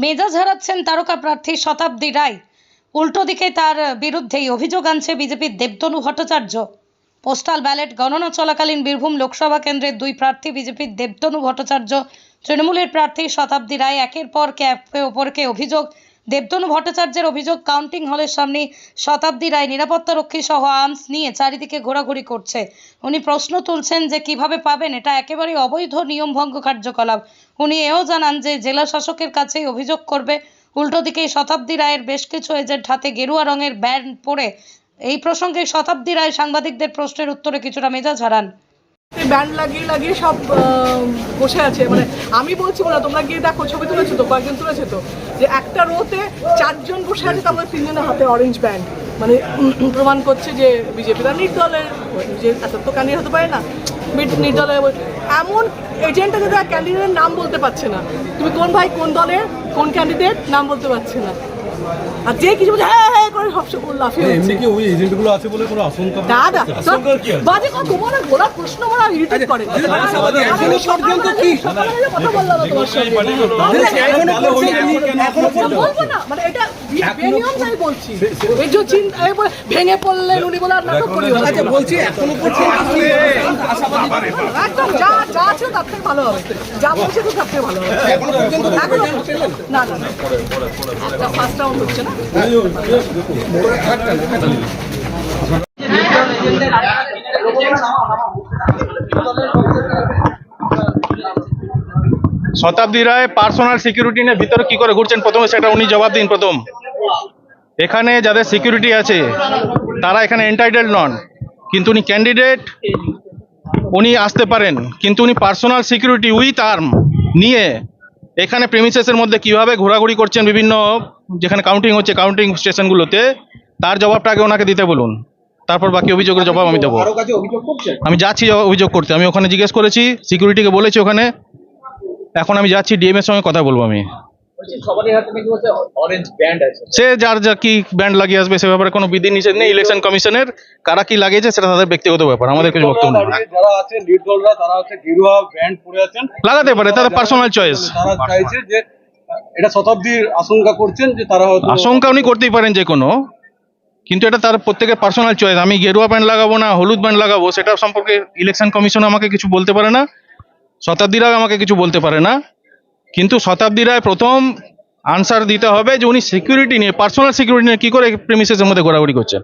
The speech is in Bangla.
মেজাজ হারাচ্ছেন তারকা প্রার্থী শতাব্দী রায়। উল্টো দিকে তার বিরুদ্ধেই অভিযোগ আনছে বিজেপির দেবতনু ভট্টাচার্য। পোস্টাল ব্যালট গণনা চলাকালীন বীরভূম লোকসভা কেন্দ্রের দুই প্রার্থী বিজেপির দেবতনু ভট্টাচার্য, তৃণমূলের প্রার্থী শতাব্দী রায় একের পর অপরকে অভিযোগ। দেবতনু ভট্টাচার্যের অভিযোগ, কাউন্টিং হলের সামনে শতাব্দী রায় নিরাপত্তারক্ষী সহ আর্মস নিয়ে চারিদিকে ঘোরাঘুরি করছে। উনি প্রশ্ন তুলছেন যে কিভাবে পাবেন, এটা একেবারেই অবৈধ নিয়মভঙ্গ কার্যকলাপ। উনি এও জানান যে জেলা শাসকের কাছেই অভিযোগ করবে। উল্টো দিকে শতাব্দী রায়ের বেশ কিছু এজেন্ট হাতে গেরুয়া রঙের ব্যান্ড পরে। এই প্রসঙ্গে শতাব্দী রায় সাংবাদিকদের প্রশ্নের উত্তরে কিছুটা মেজাজ হারান। ব্যান্ড লাগিয়ে লাগিয়ে সব বসে আছে, মানে আমি বলছি না, তোমরা গিয়ে দেখো, ছবি তুলেছো তো, কয়েকজন তুলেছে তো, যে একটা রোতে 4 জন বসে আছে, তারপরে 3 জনের হাতে অরেঞ্জ ব্যান্ড, মানে প্রমাণ করছে যে বিজেপিরা নির্দলের, যে এত তো ক্যান্ডিডেট হতে পারে না, নির্দলের এমন এজেন্ট আছে যারা ক্যান্ডিডেটের নাম বলতে পারছে না। তুমি কোন ভাই, কোন দলের, কোন ক্যান্ডিডেট নাম বলতে পারছে না, আর যে কিছু বলছে হ্যাঁ হ্যাঁ করে সব লাফিয়ে এমনি কি ওই এজেন্টগুলো আছে বলে কোনো আশঙ্কা? দাদা বাজে কথা বলা, গোলা প্রশ্ন বলা ইরিটেট করে। এখনো পর্যন্ত কি কথা বললাম না তোমার সাথে, এখনো বলবো না, মানে এটা বেনিয়ম নাই বলছি। এই যে চিন্তা ভেঙে পড়লেন উনি বলে আর নাটক করি। আচ্ছা বলছি এখনো পর্যন্ত একদম যা যা আছে তার থেকে ভালো হবে, যা বলছে তো তার থেকে ভালো হবে। এখনো পর্যন্ত না না না একটা ফার্স্ট রাউন্ড হচ্ছে না। শতাব্দী রায় পার্সোনাল সিকিউরিটি নিয়ে ভিতরে কি করে ঘুরছেন, প্রথমে সেটা উনি জবাব দিন। প্রথম, এখানে যাদের সিকিউরিটি আছে তারা এখানে এন্টাইটেলড নন, কিন্তু উনি ক্যান্ডিডেট, উনি আসতে পারেন, কিন্তু উনি পার্সোনাল সিকিউরিটি উইথ আর্ম নিয়ে এখানে প্রেমিসেসের মধ্যে কিভাবে ঘোরাঘুরি করছেন বিভিন্ন যেখানে কাউন্টিং হচ্ছে কাউন্টিং স্টেশনগুলোতে, তার জবাবটা আগে ওনাকে দিতে বলুন, তারপর বাকি অভিযোগের জবাব আমি দেবো। আমি যাচ্ছি অভিযোগ করতে, আমি ওখানে জিজ্ঞেস করেছি, সিকিউরিটিকে বলেছি ওখানে, এখন আমি যাচ্ছি ডিএম এর সঙ্গে কথা বলবো। আমি সে যার যা কি ব্যান্ড লাগিয়ে আসবে সে ব্যাপারে কোনো বিধি নিষেধ নেই। ইলেকশন কমিশনের কারা কি লাগিয়েছে সেটা তাদের ব্যক্তিগত ব্যাপার, আমাদের কিছু বক্তব্য নেই। যারা আছে নির্দলরা, তারা হচ্ছে গেরুয়া ব্যান্ড পরে আছেন, লাগাতে পারে, তাদের পার্সোনাল চয়েস। তারা চাইছে যে এটা শতাব্দীর আশঙ্কা করছেন যে তারা হয়তো আশঙ্কা উনি করতেই পারেন যে কোনো, কিন্তু এটা তার প্রত্যেকের পার্সোনাল চয়েস। আমি গেরুয়া ব্যান্ড লাগাবো না হলুদ ব্যান্ড লাগাবো সেটা সম্পর্কে ইলেকশন কমিশন আমাকে কিছু বলতে পারে না, শতাব্দী রায় আমাকে কিছু বলতে পারে না। কিন্তু শতাব্দী রায় প্রথম আনসার দিতে হবে যে উনি সিকিউরিটি নিয়ে, পার্সোনাল সিকিউরিটি নিয়ে কি করে প্রেমিসেসের মধ্যে ঘোরাঘুরি করছেন।